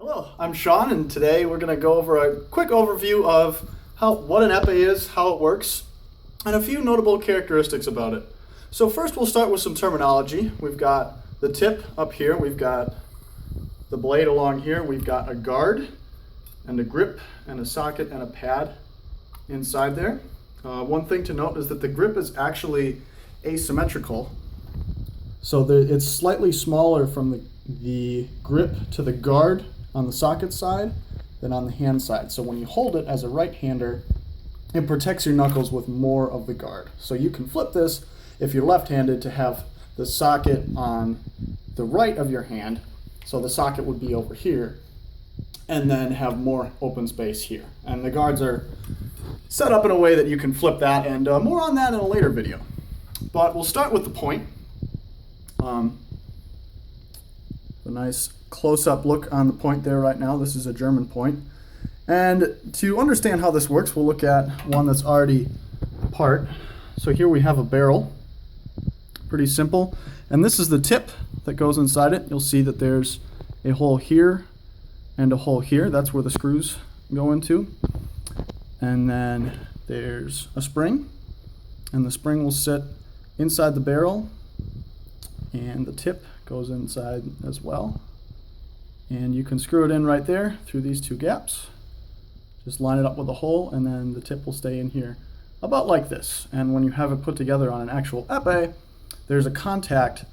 Hello, I'm Sean, and today we're going to go over a quick overview of what an epee is, how it works, and a few notable characteristics about it. So first we'll start with some terminology. We've got the tip up here, we've got the blade along here, we've got a guard and a grip and a socket and a pad inside there. One thing to note is that the grip is actually asymmetrical. So it's slightly smaller from the grip to the guard on the socket side than on the hand side. So when you hold it as a right-hander, it protects your knuckles with more of the guard. So you can flip this if you're left-handed to have the socket on the right of your hand. So the socket would be over here and then have more open space here. And the guards are set up in a way that you can flip that, and more on that in a later video. But we'll start with the point. A nice close-up look on the point there right now. This is a German point. And to understand how this works, we'll look at one that's already apart. So here we have a barrel. Pretty simple. And this is the tip that goes inside it. You'll see that there's a hole here and a hole here. That's where the screws go into. And then there's a spring. And the spring will sit inside the barrel. And the tip goes inside as well. And you can screw it in right there through these two gaps. Just line it up with a hole, and then the tip will stay in here about like this. And when you have it put together on an actual epee, there's a contact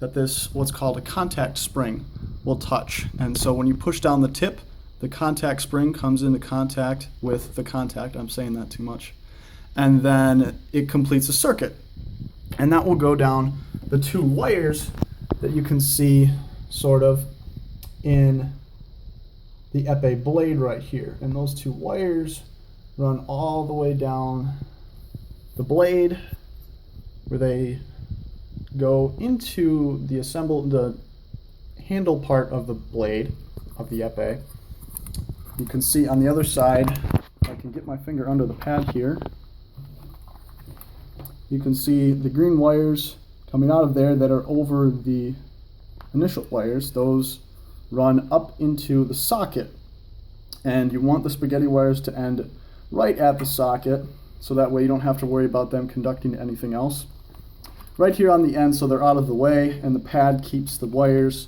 that what's called a contact spring, will touch. And so when you push down the tip, the contact spring comes into contact with the contact. I'm saying that too much. And then it completes a circuit. And that will go down the two wires that you can see sort of in the epee blade right here. And those two wires run all the way down the blade, where they go into the handle part of the blade of the epee. You can see on the other side, if I can get my finger under the pad here, you can see the green wires coming out of there that are over the initial wires. Those run up into the socket, and you want the spaghetti wires to end right at the socket, so that way you don't have to worry about them conducting to anything else. Right here on the end, so they're out of the way, and the pad keeps the wires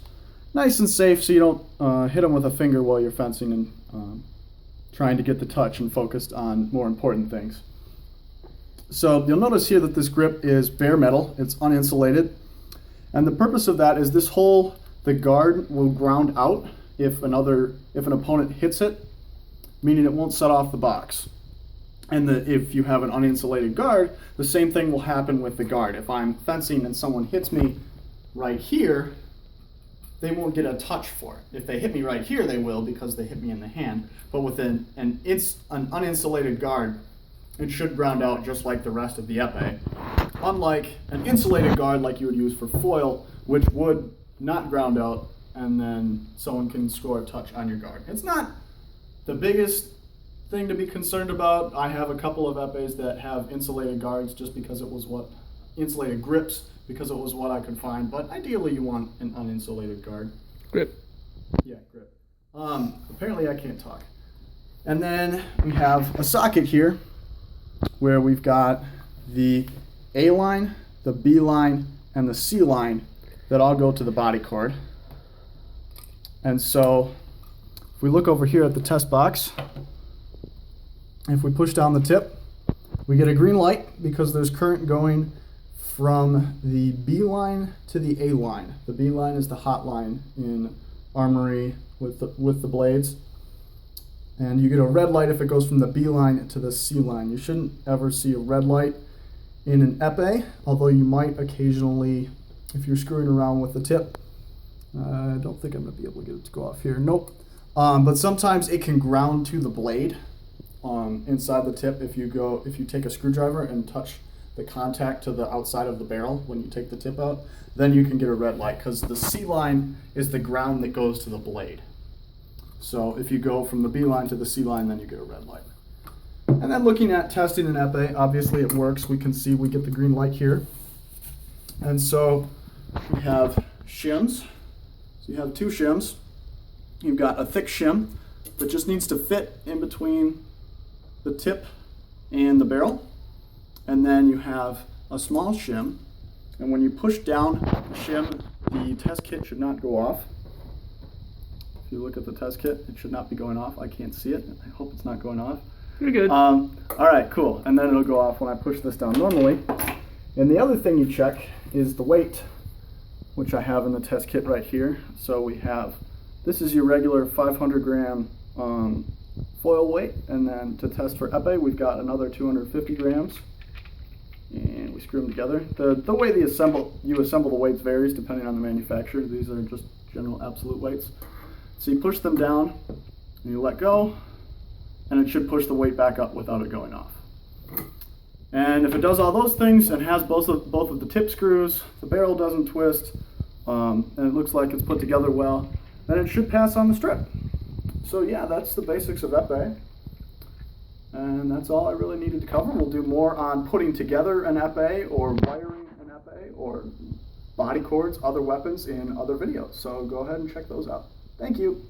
nice and safe so you don't hit them with a finger while you're fencing and trying to get the touch and focused on more important things. So you'll notice here that this grip is bare metal, it's uninsulated, and the purpose of that is the guard will ground out if an opponent hits it, meaning it won't set off the box. And if you have an uninsulated guard, the same thing will happen with the guard. If I'm fencing and someone hits me right here, they won't get a touch for it. If they hit me right here, they will, because they hit me in the hand. But with an uninsulated guard, it should ground out just like the rest of the epee. Unlike an insulated guard like you would use for foil, which would not ground out, and then someone can score a touch on your guard. It's not the biggest thing to be concerned about. I have a couple of epees that have insulated guards just because it was insulated grips, because it was what I could find, but ideally you want an uninsulated guard. Grip. Yeah, grip. Apparently I can't talk. And then we have a socket here where we've got the A line, the B line, and the C line that all go to the body cord. And so if we look over here at the test box, if we push down the tip, we get a green light because there's current going from the B line to the A line. The B line is the hot line in Armory with the blades. And you get a red light if it goes from the B line to the C line. You shouldn't ever see a red light in an epee, although you might occasionally, if you're screwing around with the tip. I don't think I'm going to be able to get it to go off here. Nope. But sometimes it can ground to the blade inside the tip if you take a screwdriver and touch the contact to the outside of the barrel when you take the tip out, then you can get a red light, because the C line is the ground that goes to the blade. So if you go from the B line to the C line, then you get a red light. And then looking at testing an epee, obviously it works. We can see we get the green light here. And so we have shims. So you have two shims. you've got a thick shim that just needs to fit in between the tip and the barrel. And then you have a small shim, and when you push down the shim, the test kit should not go off. If you look at the test kit, it should not be going off. I can't see it. I hope it's not going off. You're good. All right, cool. And then it'll go off when I push this down normally. And the other thing you check is the weight, which I have in the test kit right here. So we have, this is your regular 500 gram foil weight. And then to test for epee, we've got another 250 grams. And we screw them together. The way you assemble the weights varies depending on the manufacturer. These are just general absolute weights. So you push them down and you let go, and it should push the weight back up without it going off. And if it does all those things and has both of the tip screws, the barrel doesn't twist, and it looks like it's put together well, then it should pass on the strip. So yeah, that's the basics of epee. And that's all I really needed to cover. We'll do more on putting together an epee or wiring an epee or body cords, other weapons in other videos. So go ahead and check those out. Thank you.